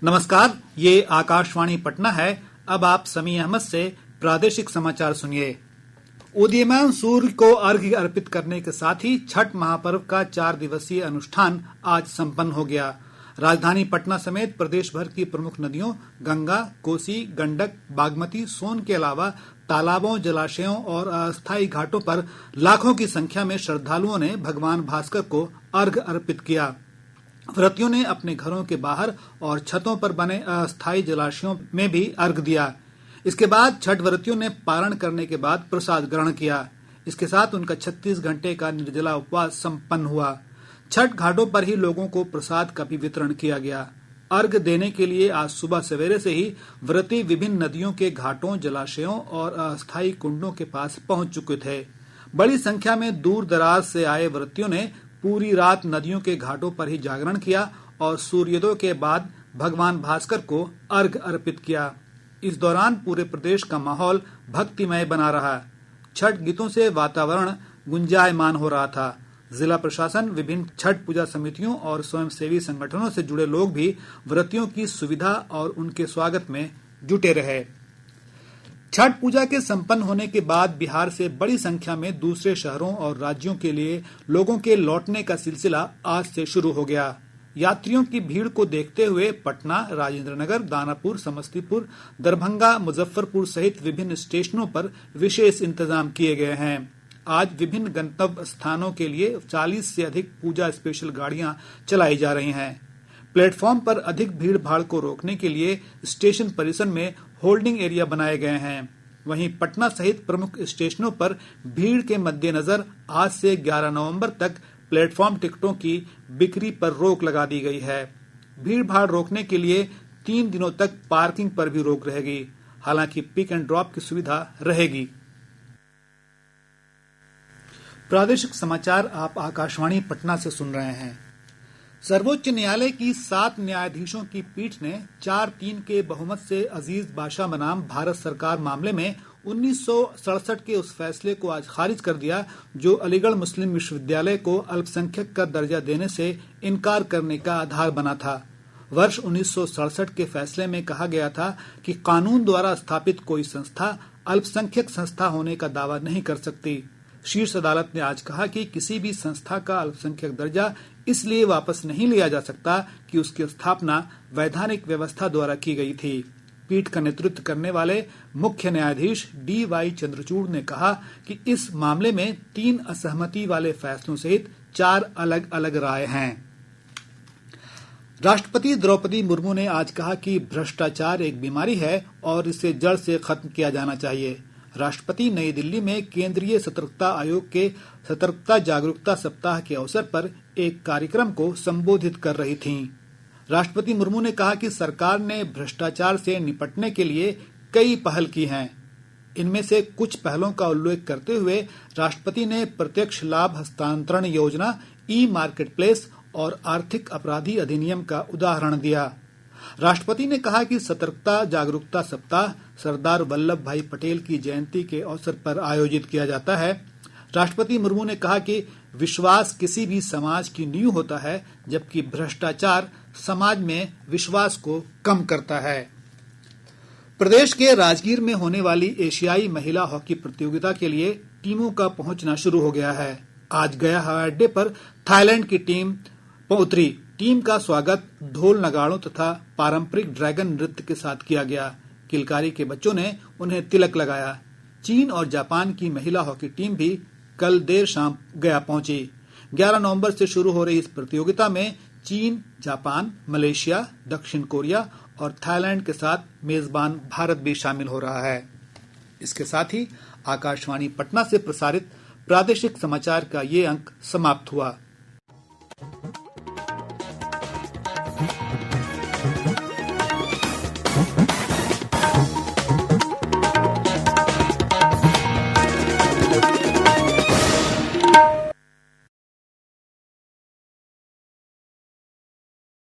नमस्कार, ये आकाशवाणी पटना है। अब आप समी अहमद से प्रादेशिक समाचार सुनिए। उदीयमान सूर्य को अर्घ्य अर्पित करने के साथ ही छठ महापर्व का 4 दिवसीय अनुष्ठान आज संपन्न हो गया। राजधानी पटना समेत प्रदेश भर की प्रमुख नदियों गंगा, कोसी, गंडक, बागमती, सोन के अलावा तालाबों, जलाशयों और अस्थायी घाटों पर लाखों की संख्या में श्रद्धालुओं ने भगवान भास्कर को अर्घ्य अर्पित किया। व्रतियों ने अपने घरों के बाहर और छतों पर बने अस्थायी जलाशयों में भी अर्घ्य दिया। इसके बाद छठ व्रतियों ने पारण करने के बाद प्रसाद ग्रहण किया। इसके साथ उनका 36 घंटे का निर्जला उपवास संपन्न हुआ। छठ घाटों पर ही लोगों को प्रसाद का भी वितरण किया गया। अर्घ्य देने के लिए आज सुबह सवेरे से ही व्रती विभिन्न नदियों के घाटों, जलाशयों और अस्थायी कुंडों के पास पहुंच चुके थे। बड़ी संख्या में दूर दराज से आए व्रतियों ने पूरी रात नदियों के घाटों पर ही जागरण किया और सूर्योदय के बाद भगवान भास्कर को अर्घ्य अर्पित किया। इस दौरान पूरे प्रदेश का माहौल भक्तिमय बना रहा। छठ गीतों से वातावरण गुंजायमान हो रहा था। जिला प्रशासन, विभिन्न छठ पूजा समितियों और स्वयंसेवी संगठनों से जुड़े लोग भी व्रतियों की सुविधा और उनके स्वागत में जुटे रहे। छठ पूजा के संपन्न होने के बाद बिहार से बड़ी संख्या में दूसरे शहरों और राज्यों के लिए लोगों के लौटने का सिलसिला आज से शुरू हो गया। यात्रियों की भीड़ को देखते हुए पटना, राजेंद्रनगर, दानापुर, समस्तीपुर, दरभंगा, मुजफ्फरपुर सहित विभिन्न स्टेशनों पर विशेष इंतजाम किए गए हैं। आज विभिन्न गंतव्य स्थानों के लिए 40 से अधिक पूजा स्पेशल गाड़ियां चलाई जा रही हैं। प्लेटफॉर्म पर अधिक भीड़ भाड़ को रोकने के लिए स्टेशन परिसर में होल्डिंग एरिया बनाए गए हैं। वहीं पटना सहित प्रमुख स्टेशनों पर भीड़ के मद्देनजर आज से 11 नवंबर तक प्लेटफॉर्म टिकटों की बिक्री पर रोक लगा दी गई है। भीड़ भाड़ रोकने के लिए 3 दिनों तक पार्किंग पर भी रोक रहेगी। हालांकि पिक एंड ड्रॉप की सुविधा रहेगी। प्रादेशिक समाचार आप आकाशवाणी पटना से सुन रहे हैं। सर्वोच्च न्यायालय की 7 न्यायाधीशों की पीठ ने 4-3 के बहुमत से अजीज बाशा बनाम भारत सरकार मामले में 1967 के उस फैसले को आज खारिज कर दिया जो अलीगढ़ मुस्लिम विश्वविद्यालय को अल्पसंख्यक का दर्जा देने से इनकार करने का आधार बना था। वर्ष 1967 के फैसले में कहा गया था कि कानून द्वारा स्थापित कोई संस्था अल्पसंख्यक संस्था होने का दावा नहीं कर सकती। शीर्ष अदालत ने आज कहा कि किसी भी संस्था का अल्पसंख्यक दर्जा इसलिए वापस नहीं लिया जा सकता कि उसकी स्थापना वैधानिक व्यवस्था द्वारा की गई थी। पीठ का नेतृत्व करने वाले मुख्य न्यायाधीश DY चंद्रचूड़ ने कहा कि इस मामले में 3 असहमति वाले फैसलों सहित 4 अलग अलग राय हैं। राष्ट्रपति द्रौपदी मुर्मू ने आज कहा कि भ्रष्टाचार एक बीमारी है और इसे जड़ से खत्म किया जाना चाहिए। राष्ट्रपति नई दिल्ली में केंद्रीय सतर्कता आयोग के सतर्कता जागरूकता सप्ताह के अवसर पर एक कार्यक्रम को संबोधित कर रही थीं। राष्ट्रपति मुर्मू ने कहा कि सरकार ने भ्रष्टाचार से निपटने के लिए कई पहल की हैं। इनमें से कुछ पहलों का उल्लेख करते हुए राष्ट्रपति ने प्रत्यक्ष लाभ हस्तांतरण योजना, ई-मार्केट प्लेस और आर्थिक अपराधी अधिनियम का उदाहरण दिया। राष्ट्रपति ने कहा कि सतर्कता जागरूकता सप्ताह सरदार वल्लभ भाई पटेल की जयंती के अवसर पर आयोजित किया जाता है। राष्ट्रपति मुर्मू ने कहा कि विश्वास किसी भी समाज की नींव होता है, जबकि भ्रष्टाचार समाज में विश्वास को कम करता है। प्रदेश के राजगीर में होने वाली एशियाई महिला हॉकी प्रतियोगिता के लिए टीमों का पहुंचना शुरू हो गया है। आज गया हवाई अड्डे पर थाईलैंड की टीम उतरी। टीम का स्वागत ढोल नगाड़ों तथा पारंपरिक ड्रैगन नृत्य के साथ किया गया। किलकारी के बच्चों ने उन्हें तिलक लगाया। चीन और जापान की महिला हॉकी टीम भी कल देर शाम गया पहुंची। 11 नवंबर से शुरू हो रही इस प्रतियोगिता में चीन, जापान, मलेशिया, दक्षिण कोरिया और थाईलैंड के साथ मेजबान भारत भी शामिल हो रहा है। इसके साथ ही आकाशवाणी पटना से प्रसारित प्रादेशिक समाचार का ये अंक समाप्त हुआ।